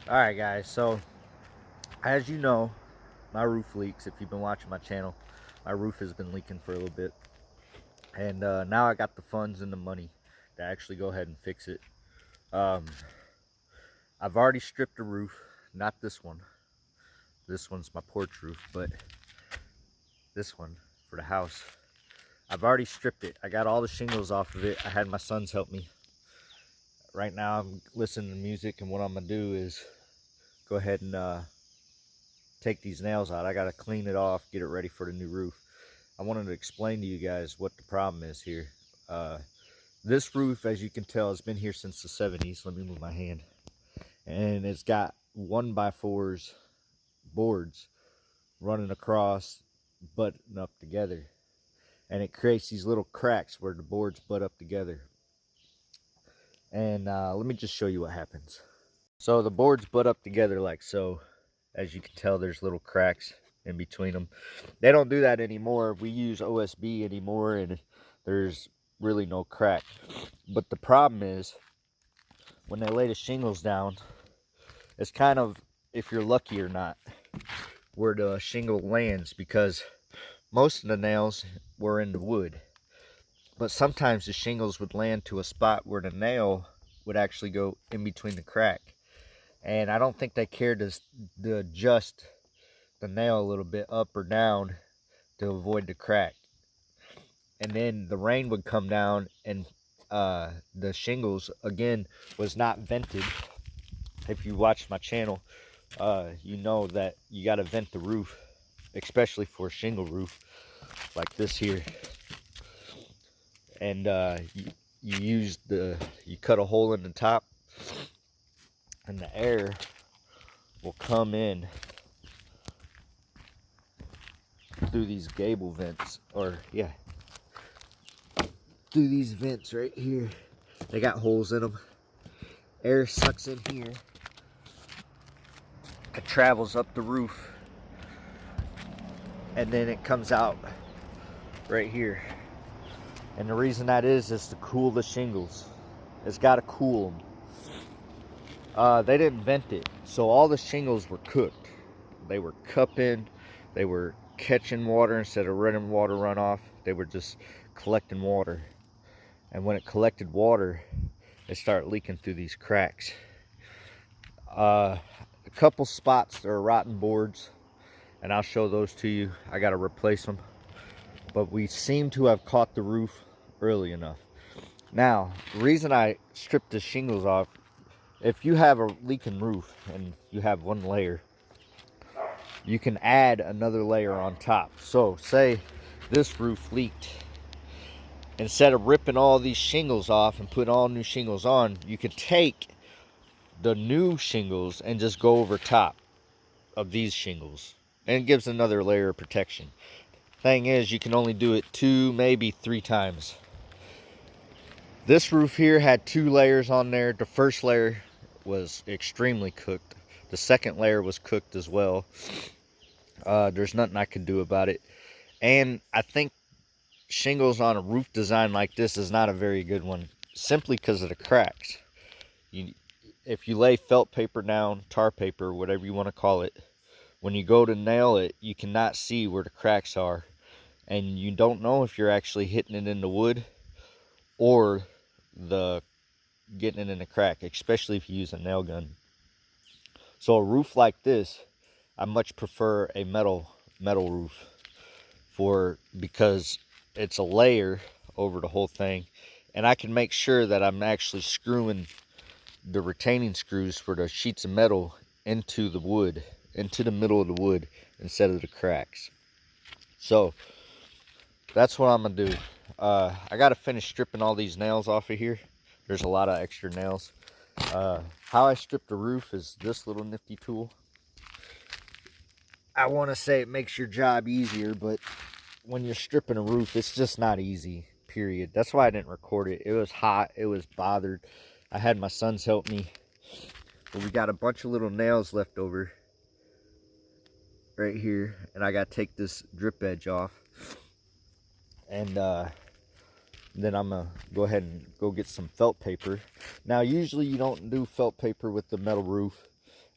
Alright guys, so as you know, my roof leaks. If you've been watching my channel, my roof has been leaking for a little bit. And now I got the funds and the money to actually go ahead and fix it. Um, I've already stripped the roof, not this one. This one's my porch roof, but this one for the house. I've already stripped it. I got all the shingles off of it. I had my sons help me. Right now I'm listening to music, and what I'm gonna do is go ahead and take these nails out. I gotta clean it off, get it ready for the new roof. I wanted to explain to you guys what the problem is here. This roof, as you can tell, has been here since the 70s. Let me move my hand. And it's got 1x4s boards running across, butting up together. And it creates these little cracks where the boards butt up together. And let me just show you what happens. So the boards butt up together like so. As you can tell, there's little cracks in between them. They don't do that anymore. We use OSB anymore, and there's really no crack. But the problem is, when they lay the shingles down, it's kind of, if you're lucky or not, where the shingle lands, because most of the nails were in the wood. But sometimes the shingles would land to a spot where the nail would actually go in between the crack. And I don't think they cared to adjust the nail a little bit up or down to avoid the crack. And then the rain would come down, and the shingles again was not vented. If you watch my channel, you know that you got to vent the roof, especially for a shingle roof like this here. And you cut a hole in the top, and the air will come in through these gable vents, or yeah, through these vents right here. They got holes in them. Air sucks in here. It travels up the roof, and then it comes out right here. And the reason that is to cool the shingles. It's got to cool them. They didn't vent it, so all the shingles were cooked. They were cupping. They were catching water instead of letting water run off. They were just collecting water. And when it collected water, it started leaking through these cracks. A couple spots, there are rotten boards, and I'll show those to you. I got to replace them. But we seem to have caught the roof early enough. Now, the reason I stripped the shingles off, if you have a leaking roof and you have one layer, you can add another layer on top. So say this roof leaked. Instead of ripping all these shingles off and putting all new shingles on, you can take the new shingles and just go over top of these shingles, and it gives another layer of protection. Thing is, you can only do it 2, maybe 3 times. This roof here had 2 layers on there. The first layer was extremely cooked. The second layer was cooked as well. There's nothing I could do about it. And I think shingles on a roof design like this is not a very good one, simply because of the cracks. If you lay felt paper down, tar paper, whatever you want to call it, when you go to nail it, you cannot see where the cracks are, and you don't know if you're actually hitting it in the wood or getting it in the crack, especially if you use a nail gun. So a roof like this, I much prefer a metal roof, because it's a layer over the whole thing, and I can make sure that I'm actually screwing the retaining screws for the sheets of metal into the wood, into the middle of the wood, instead of the cracks. So that's what I'm gonna do. I gotta finish stripping all these nails off of here. There's a lot of extra nails. How I strip the roof is this little nifty tool. I want to say it makes your job easier, but when you're stripping a roof, it's just not easy, period. That's why I didn't record it. It was hot. It was bothered. I had my sons help me. But we got a bunch of little nails left over right here, and I got to take this drip edge off. And then I'm going to go ahead and go get some felt paper. Now, usually you don't do felt paper with the metal roof.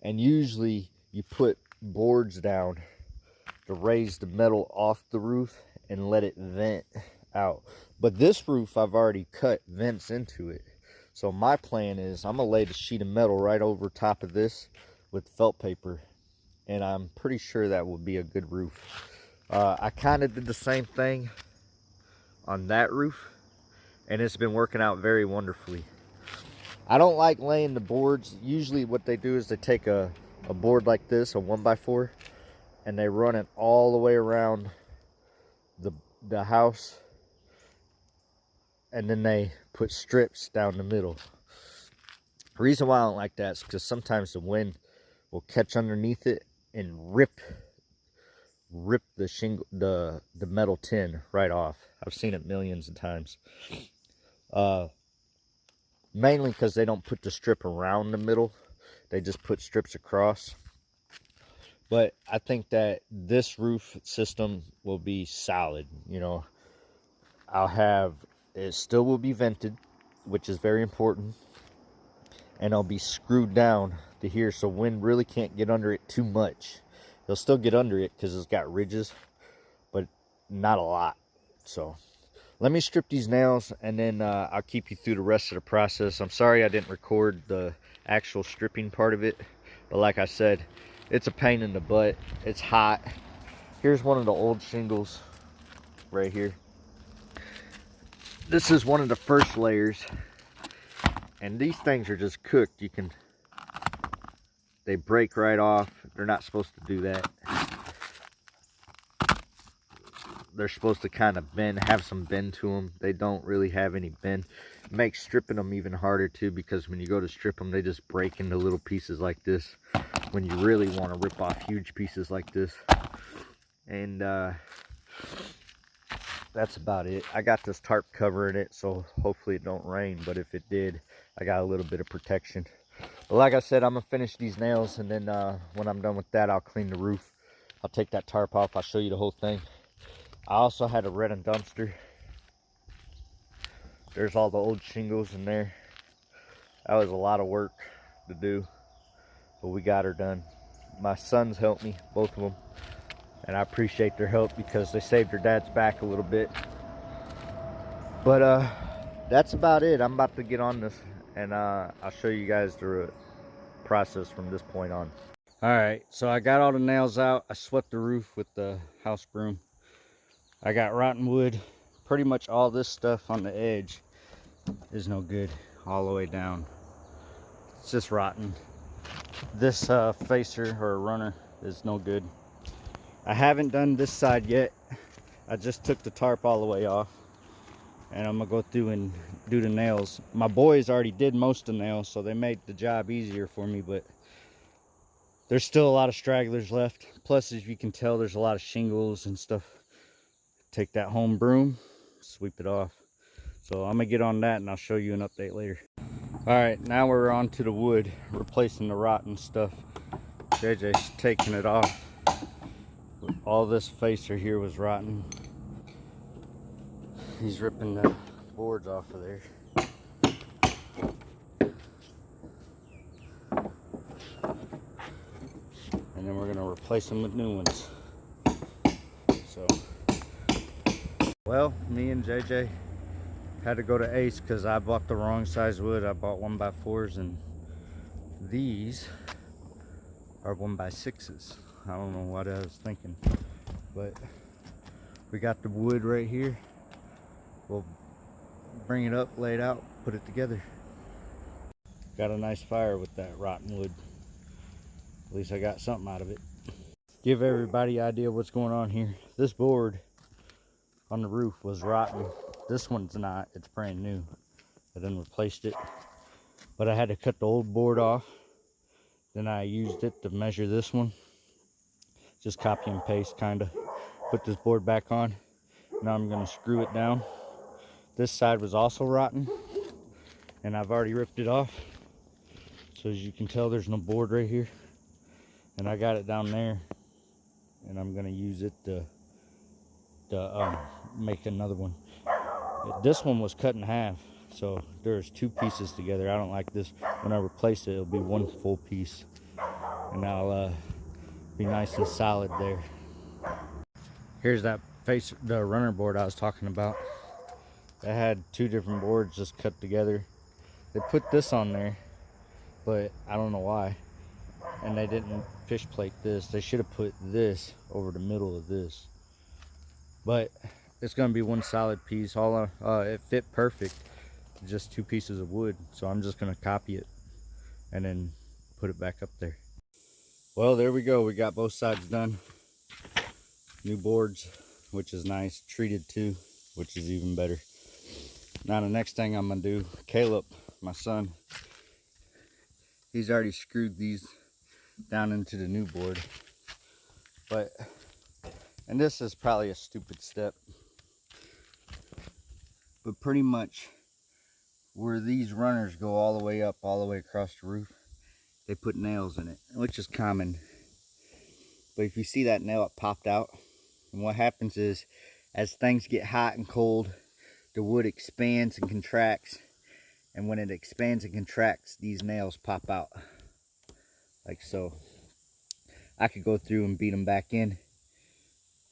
And usually you put boards down to raise the metal off the roof and let it vent out. But this roof, I've already cut vents into it. So my plan is I'm gonna lay the sheet of metal right over top of this with felt paper, and I'm pretty sure that will be a good roof. I kind of did the same thing on that roof, and it's been working out very wonderfully. I don't like laying the boards. Usually what they do is they take a board like this, a 1x4, and they run it all the way around the house, and then they put strips down the middle. The reason why I don't like that is because sometimes the wind will catch underneath it and rip the shingle, the metal tin right off. I've seen it millions of times. Mainly because they don't put the strip around the middle, they just put strips across. But I think that this roof system will be solid. You know, it still will be vented, which is very important, and it'll be screwed down to here so wind really can't get under it too much. It'll still get under it because it's got ridges, but not a lot. So let me strip these nails, and then I'll keep you through the rest of the process. I'm sorry I didn't record the actual stripping part of it, but like I said, it's a pain in the butt. It's hot. Here's one of the old shingles right here. This is one of the first layers, and these things are just cooked. They break right off. They're not supposed to do that. They're supposed to kind of bend, have some bend to them. They don't really have any bend. It makes stripping them even harder too, because when you go to strip them, they just break into little pieces like this when you really want to rip off huge pieces like this. And that's about it. I got this tarp covering it, so hopefully it don't rain, but if it did, I got a little bit of protection. But like I said, I'm gonna finish these nails, and then when I'm done with that, I'll clean the roof. I'll take that tarp off. I'll show you the whole thing. I also had a red and dumpster. There's all the old shingles in there. That was a lot of work to do, but we got her done. My sons helped me, both of them, and I appreciate their help because they saved their dad's back a little bit. But that's about it. I'm about to get on this, and I'll show you guys the process from this point on. All right, so I got all the nails out. I swept the roof with the house broom. I got rotten wood. Pretty much all this stuff on the edge is no good all the way down. It's just rotten. This facer or runner is no good. I haven't done this side yet. I just took the tarp all the way off, and I'm gonna go through and do the nails. My boys already did most of the nails, so they made the job easier for me, but there's still a lot of stragglers left. Plus, as you can tell, there's a lot of shingles and stuff. Take that home broom, sweep it off. So I'm gonna get on that, and I'll show you an update later. All right, now we're on to the wood, replacing the rotten stuff. JJ's taking it off. All this facer here was rotten. He's ripping the boards off of there. And then we're gonna replace them with new ones. So, well, me and JJ had to go to Ace because I bought the wrong size wood. I bought 1x4s, and these are 1x6s. I don't know what I was thinking, but we got the wood right here. We'll bring it up, lay it out, put it together. Got a nice fire with that rotten wood. At least I got something out of it. Give everybody an idea what's going on here. This board on the roof was rotten. This one's not, it's brand new. I then replaced it, but I had to cut the old board off. Then I used it to measure this one. Just copy and paste, kind of. Put this board back on. Now I'm gonna screw it down. This side was also rotten, and I've already ripped it off. So as you can tell, there's no board right here. And I got it down there, and I'm gonna use it to make another one. This one was cut in half, so there's two pieces together. I don't like this. When I replace it, it'll be one full piece. and I'll be nice and solid there. Here's that the runner board I was talking about. They had 2 different boards just cut together. They put this on there, but I don't know why. And they didn't fish plate this. They should have put this over the middle of this. But it's gonna be one solid piece. It fit perfect. Just 2 pieces of wood. So I'm just gonna copy it and then put it back up there. Well, there we go. We got both sides done. New boards, which is nice. Treated too, which is even better. Now the next thing I'm gonna do, Caleb, my son, he's already screwed these down into the new board. And this is probably a stupid step, but pretty much where these runners go all the way up, all the way across the roof, they put nails in it, which is common. But if you see that nail, it popped out. And what happens is, as things get hot and cold, the wood expands and contracts. And when it expands and contracts, these nails pop out. Like so. I could go through and beat them back in,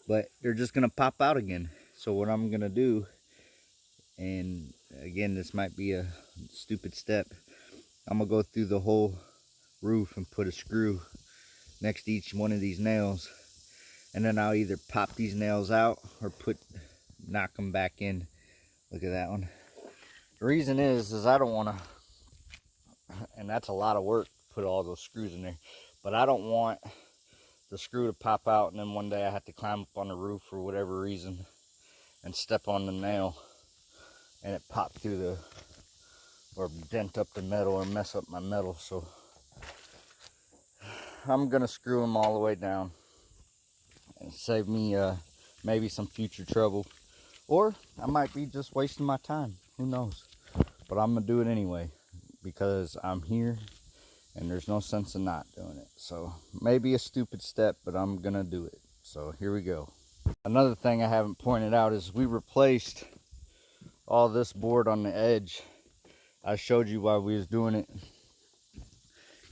but they're just gonna pop out again. So what I'm gonna do, and again, this might be a stupid step, I'm gonna go through the whole roof and put a screw next to each one of these nails, and then I'll either pop these nails out or knock them back in. Look at that one. The reason is I don't want to, and that's a lot of work to put all those screws in there, but I don't want the screw to pop out and then one day I have to climb up on the roof for whatever reason and step on the nail and it pop through or dent up the metal or mess up my metal. So I'm gonna screw them all the way down and save me maybe some future trouble, or I might be just wasting my time, who knows. But I'm gonna do it anyway because I'm here and there's no sense in not doing it. So maybe a stupid step, but I'm gonna do it. So here we go. Another thing I haven't pointed out is we replaced all this board on the edge. I showed you while we was doing it,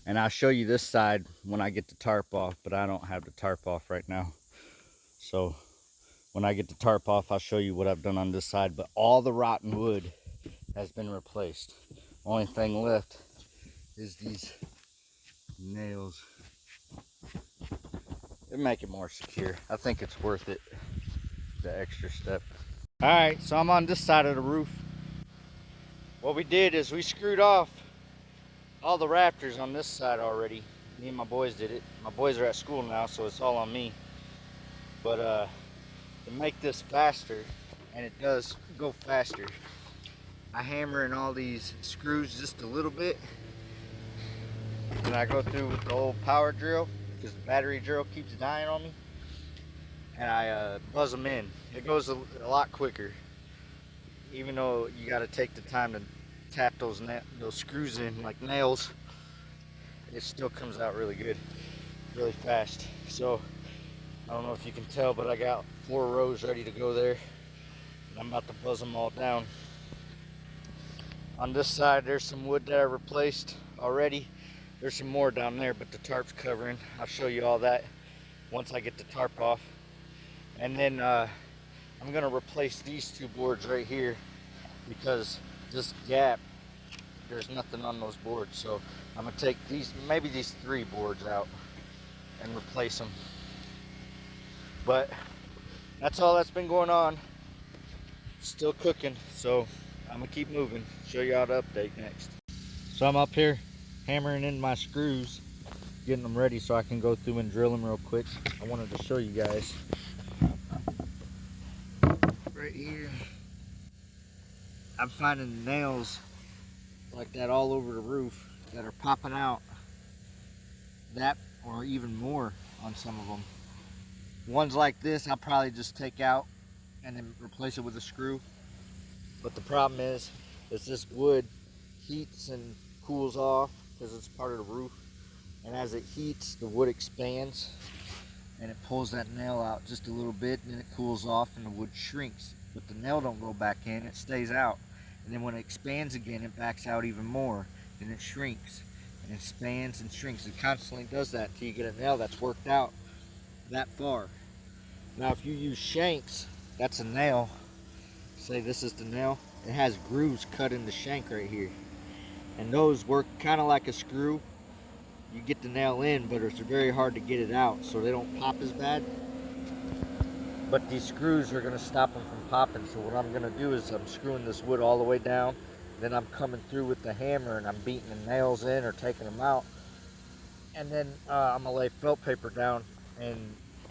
and I'll show you this side when I get the tarp off, but I don't have the tarp off right now. So when I get the tarp off, I'll show you what I've done on this side. But all the rotten wood has been replaced. Only thing left is these nails. It make it more secure. I think it's worth it, the extra step. All right, so I'm on this side of the roof. What we did is we screwed off all the rafters on this side already. Me and my boys did it. My boys are at school now, so it's all on me. But to make this faster, and it does go faster, I hammer in all these screws just a little bit, and I go through with the old power drill because the battery drill keeps dying on me, and I buzz them in. It goes a lot quicker, even though you got to take the time to tap those screws in like nails. It still comes out really good, really fast. So I don't know if you can tell, but I got 4 rows ready to go there, and I'm about to buzz them all down. On this side, there's some wood that I replaced already. There's some more down there, but the tarp's covering. I'll show you all that once I get the tarp off. And then I'm gonna replace these 2 boards right here because this gap, there's nothing on those boards. So I'm gonna take maybe these 3 boards out and replace them. But that's all that's been going on. Still cooking, so I'm gonna keep moving. Show you how to update next. So I'm up here hammering in my screws, getting them ready so I can go through and drill them real quick. I wanted to show you guys. Right here, I'm finding nails like that all over the roof that are popping out. That or even more on some of them. Ones like this I'll probably just take out and then replace it with a screw. But the problem is this wood heats and cools off because it's part of the roof. And as it heats, the wood expands and it pulls that nail out just a little bit, and then it cools off and the wood shrinks. But the nail don't go back in, it stays out. And then when it expands again, it backs out even more and it shrinks. and expands and shrinks. It constantly does that until you get a nail that's worked out that far. Now if you use shanks, that's a nail. Say this is the nail. It has grooves cut in the shank right here. And those work kind of like a screw. You get the nail in, but it's very hard to get it out, so they don't pop as bad. But these screws are going to stop them from popping. So what I'm going to do is I'm screwing this wood all the way down. Then I'm coming through with the hammer and I'm beating the nails in or taking them out. And then I'm going to lay felt paper down. And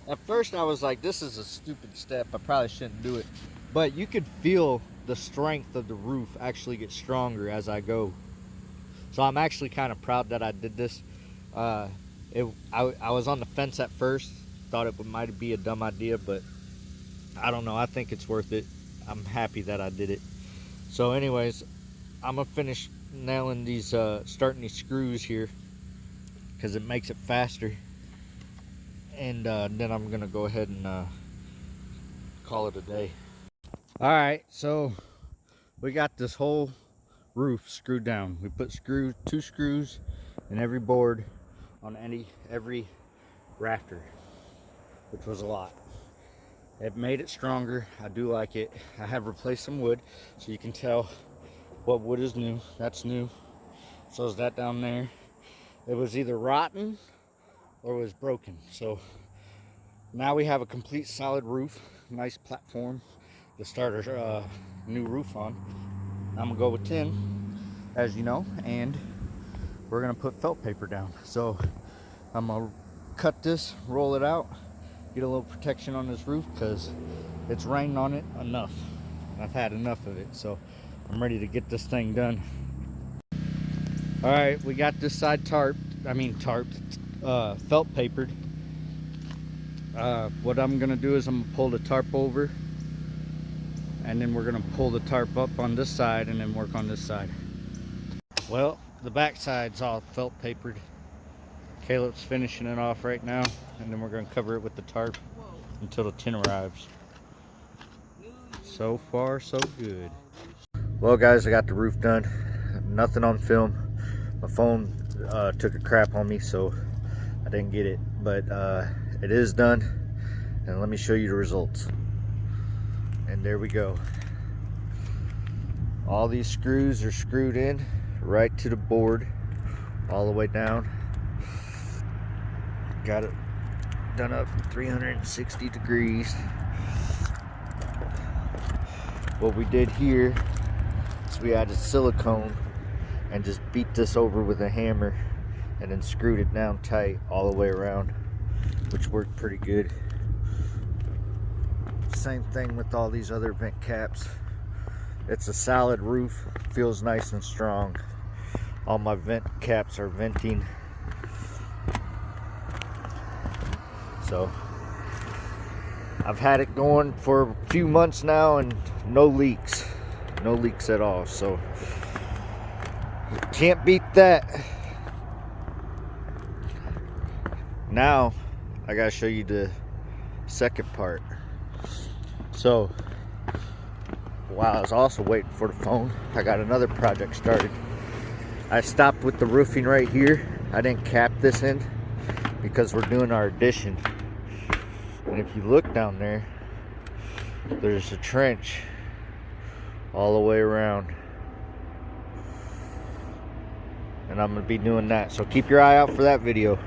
at first I was like, this is a stupid step. I probably shouldn't do it. But you could feel the strength of the roof actually get stronger as I go. So I'm actually kind of proud that I did this. I was on the fence at first. Thought it might be a dumb idea, but I don't know. I think it's worth it. I'm happy that I did it. So anyways, I'm going to finish nailing these, starting these screws here, because it makes it faster. And then I'm going to go ahead and call it a day. Alright, so we got this whole roof screwed down. We put 2 screws in every board on every rafter, which was a lot. It made it stronger. I do like it. I have replaced some wood, so you can tell what wood is new. That's new. So is that down there. It was either rotten or it was broken. So now we have a complete solid roof. Nice platform to start our new roof on. I'm gonna go with tin, as you know, and we're gonna put felt paper down. So I'm gonna cut this, roll it out, get a little protection on this roof because it's rained on it enough. I've had enough of it, so I'm ready to get this thing done. All right, we got this side felt papered. What I'm gonna do is I'm gonna pull the tarp over, and then we're gonna pull the tarp up on this side and then work on this side. Well, the back side's all felt papered. Caleb's finishing it off right now, and then we're gonna cover it with the tarp until the tin arrives. So far, so good. Well guys, I got the roof done. Nothing on film. My phone took a crap on me, so I didn't get it, but it is done, and let me show you the results. And there we go. All these screws are screwed in right to the board all the way down. Got it done up 360 degrees. What we did here is we added silicone and just beat this over with a hammer and then screwed it down tight all the way around, which worked pretty good. Same thing with all these other vent caps. It's a solid roof, feels nice and strong. All my vent caps are venting. So I've had it going for a few months now and no leaks at all, so can't beat that. Now I gotta show you the second part. So while I was also waiting for the phone, I got another project started. I stopped with the roofing right here. I didn't cap this in because we're doing our addition. And if you look down there, there's a trench all the way around. And I'm gonna be doing that, so keep your eye out for that video.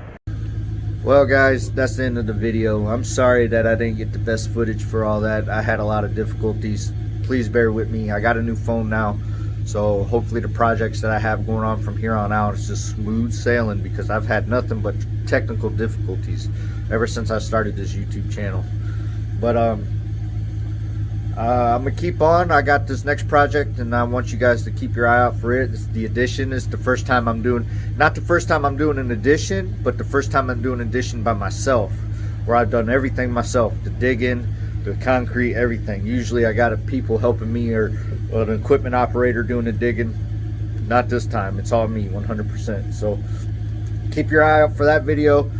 Well guys, that's the end of the video. I'm sorry that I didn't get the best footage for all that. I had a lot of difficulties. Please bear with me. I got a new phone now, so hopefully the projects that I have going on from here on out is just smooth sailing, because I've had nothing but technical difficulties ever since I started this YouTube channel. But I'm gonna keep on. I got this next project and I want you guys to keep your eye out for it. It's the addition. It's the first time I'm doing, not the first time I'm doing an addition, but the first time I'm doing an addition by myself, where I've done everything myself, the digging, the concrete, everything. Usually I got people helping me, or an equipment operator doing the digging. Not this time. It's all me, 100%. So keep your eye out for that video.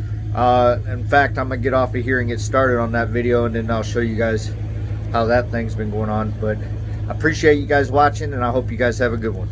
In fact, I'm gonna get off of here and get started on that video, and then I'll show you guys how that thing's been going on. But I appreciate you guys watching, and I hope you guys have a good one.